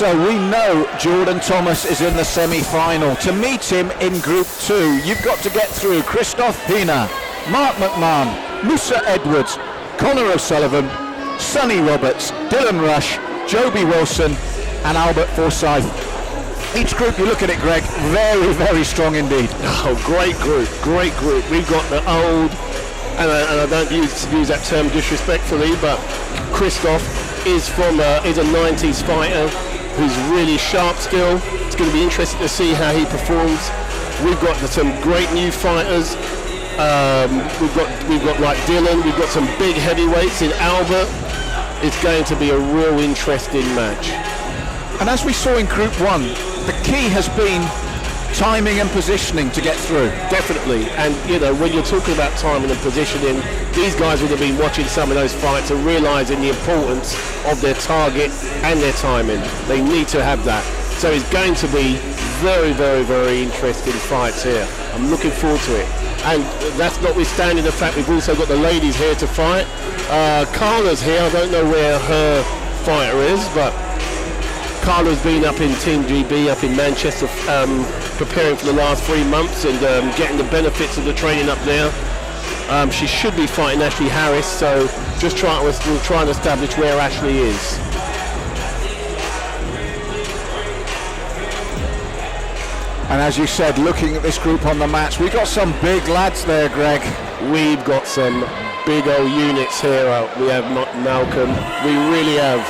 So we know Jordan Thomas is in the semi-final. To meet him in Group 2, you've got to get through Christophe Pinna, Mark McMahon, Musa Edwards, Connor O'Sullivan, Sonny Roberts, Dylan Rush, Joby Wilson and Albert Forsyth. Each group, you look at it, Greg, very, very strong indeed. Oh, great group, great group. We've got the old, and I don't use that term disrespectfully, but Christophe is a 90s fighter who's really sharp still. It's going to be interesting to see how he performs. We've got some great new fighters. We've got like Dylan. We've got some big heavyweights in Albert. It's going to be a real interesting match. And as we saw in Group 1, the key has been timing and positioning to get through. Definitely. And you know, when you're talking about timing and positioning, these guys would have been watching some of those fights and realizing the importance of their target and their timing. They need to have that. So it's going to be very, very, very interesting fights here. I'm looking forward to it. And that's notwithstanding the fact we've also got the ladies here to fight. Carla's here. I don't know where her fighter is, but Carla's been up in Team GB, up in Manchester, preparing for the last 3 months and getting the benefits of the training up there. She should be fighting Ashley Harris, so we'll try and establish where Ashley is. And as you said, looking at this group on the mats, we've got some big lads there, Greg. We've got some big old units here. We have Malcolm. We really have.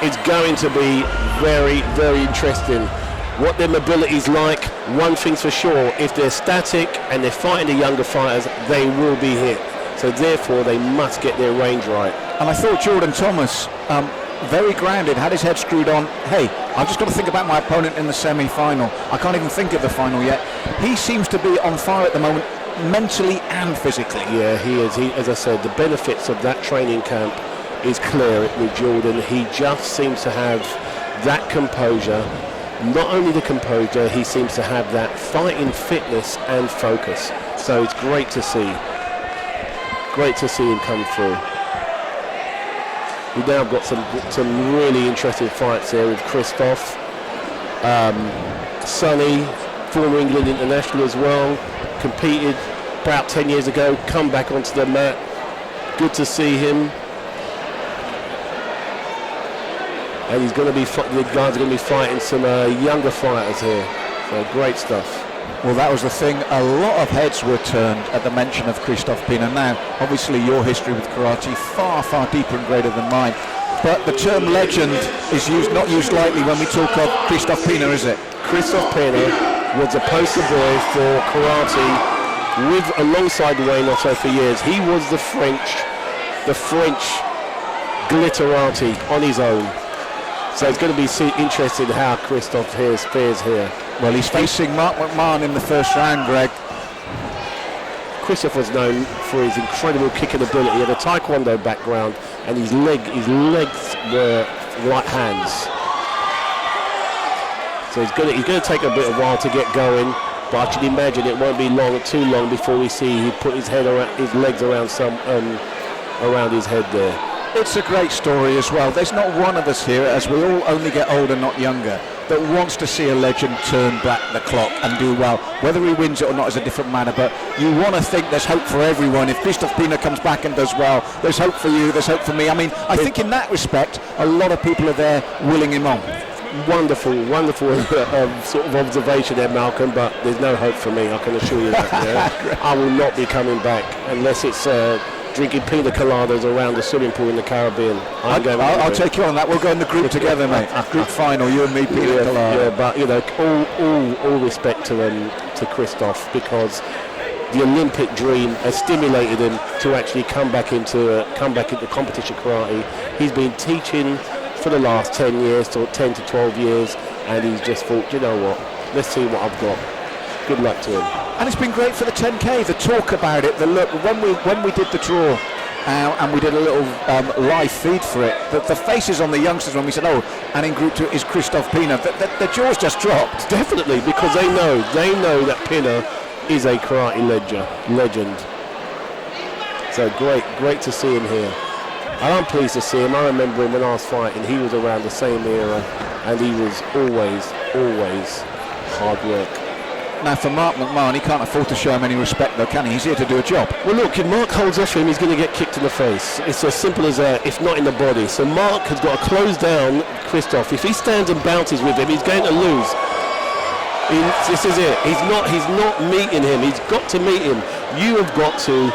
It's going to be very, very interesting. What their mobility's like, one thing's for sure, if they're static and they're fighting the younger fighters, they will be hit. So therefore, they must get their range right. And I thought Jordan Thomas, very grounded, had his head screwed on. Hey, I've just got to think about my opponent in the semi-final. I can't even think of the final yet. He seems to be on fire at the moment, mentally and physically. Yeah, he is. As I said, the benefits of that training camp is clear with Jordan. He just seems to have that composure. Not only the composure, he seems to have that fighting fitness and focus. So it's great to see. Great to see him come through. We've now got some really interesting fights here with Christophe. Sonny, former England international as well, competed about 10 years ago, come back onto the mat. Good to see him. And he's going to be the guys are going to be fighting some younger fighters here. So great stuff. Well, that was the thing. A lot of heads were turned at the mention of Christophe Pinna. Now, obviously, your history with karate far, far deeper and greater than mine. But the term legend is not used lightly when we talk of Christophe Pinna, is it? Christophe Pinna was a poster boy for karate alongside Wayne Otto for years. He was the French glitterati on his own. So it's going to be interesting how Christophe fares here. Well, he's facing Mark McMahon in the first round, Greg. Christophe was known for his incredible kicking ability. He had a taekwondo background, and his legs were right hands. So he's going to take a bit of a while to get going, but I should imagine it won't be too long before we see he put his legs around around his head there. It's a great story as well. There's not one of us here, as we all only get older, not younger, that wants to see a legend turn back the clock and do well. Whether he wins it or not is a different matter, but you want to think there's hope for everyone. If Christophe Pinna comes back and does well, there's hope for you, there's hope for me. I mean, I think in that respect, a lot of people are there willing him on. Wonderful sort of observation there, Malcolm, but there's no hope for me, I can assure you that. Yeah? I will not be coming back unless it's drinking pina coladas around the swimming pool in the Caribbean. I'll take you on that. We'll go in the group together, mate. Group final, you and me, pina colada. Yeah, but you know, all respect to Christophe, because the Olympic dream has stimulated him to actually come back into competition karate. He's been teaching for the last 10 to 12 years, and he's just thought, you know what, let's see what I've got. Good luck to him. And it's been great for the 10K, the talk about it, the look. When we did the draw and we did a little live feed for it, the faces on the youngsters when we said, oh, and in Group 2 is Christophe Pinna, the jaws just dropped. Definitely, because they know that Pinna is a karate legend. So great to see him here. And I'm pleased to see him. I remember him when I was fighting. He was around the same era. and he was always hard work. Now for Mark McMahon, he can't afford to show him any respect though, can he? He's here to do a job. Well look, if Mark holds off him, he's going to get kicked in the face. It's as simple as that, if not in the body. So Mark has got to close down Christophe. If he stands and bounces with him, he's going to lose. This is it. He's not meeting him. He's got to meet him. You have got to,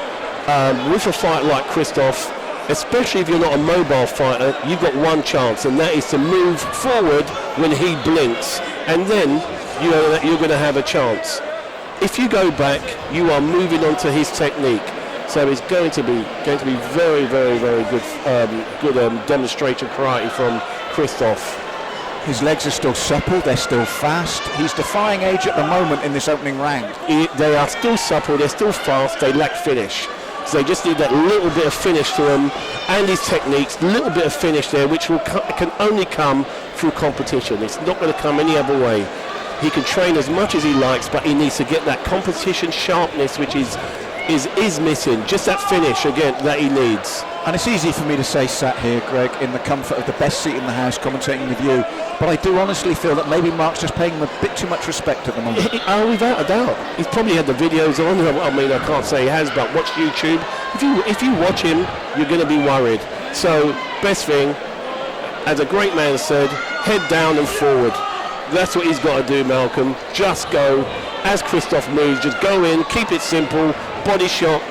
with a fight like Christophe, especially if you're not a mobile fighter, you've got one chance, and that is to move forward when he blinks, and then you know that you're going to have a chance. If you go back, you are moving on to his technique. So it's going to be very good demonstration karate from Christophe. His legs are still supple, they're still fast. He's defying age at the moment in this opening round. They are still supple, they're still fast, they lack finish. So they just need that little bit of finish to them, and his techniques, little bit of finish there, which can only come through competition. It's not going to come any other way. He can train as much as he likes, but he needs to get that competition sharpness, which is missing. Just that finish again that he needs. And it's easy for me to say, sat here, Greg, in the comfort of the best seat in the house, commentating with you, but I do honestly feel that maybe Mark's just paying him a bit too much respect at the moment. Oh, without a doubt. He's probably had the videos on. I mean, I can't say he has, but watch YouTube. If you watch him, you're going to be worried. So, best thing, as a great man said, head down and forward. That's what he's got to do, Malcolm. Just go, as Christophe moves, just go in, keep it simple, body shot,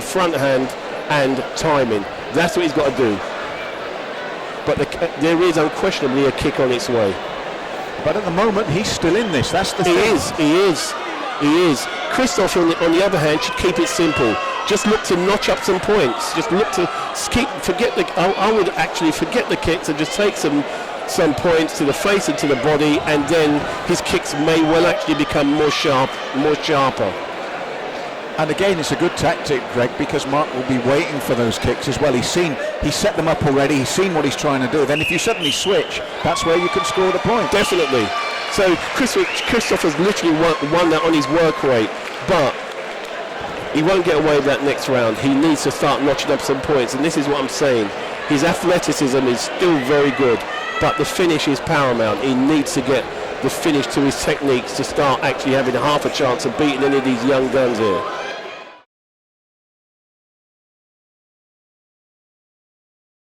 front hand, and timing. That's what he's got to do. But there is unquestionably a kick on its way. But at the moment, he's still in this. That's the thing. He is. Christophe, on the other hand, should keep it simple. Just look to notch up some points. Just look to I would actually forget the kicks and just take some points to the face and to the body, and then his kicks may well actually become more sharper. And again, it's a good tactic, Greg, because Mark will be waiting for those kicks as well. He's set them up already, he's seen what he's trying to do. Then if you suddenly switch, that's where you can score the point. Definitely. So Christophe has literally won that on his work rate, but he won't get away with that next round. He needs to start notching up some points, and this is what I'm saying. His athleticism is still very good, but the finish is paramount. He needs to get the finish to his techniques to start actually having half a chance of beating any of these young guns here.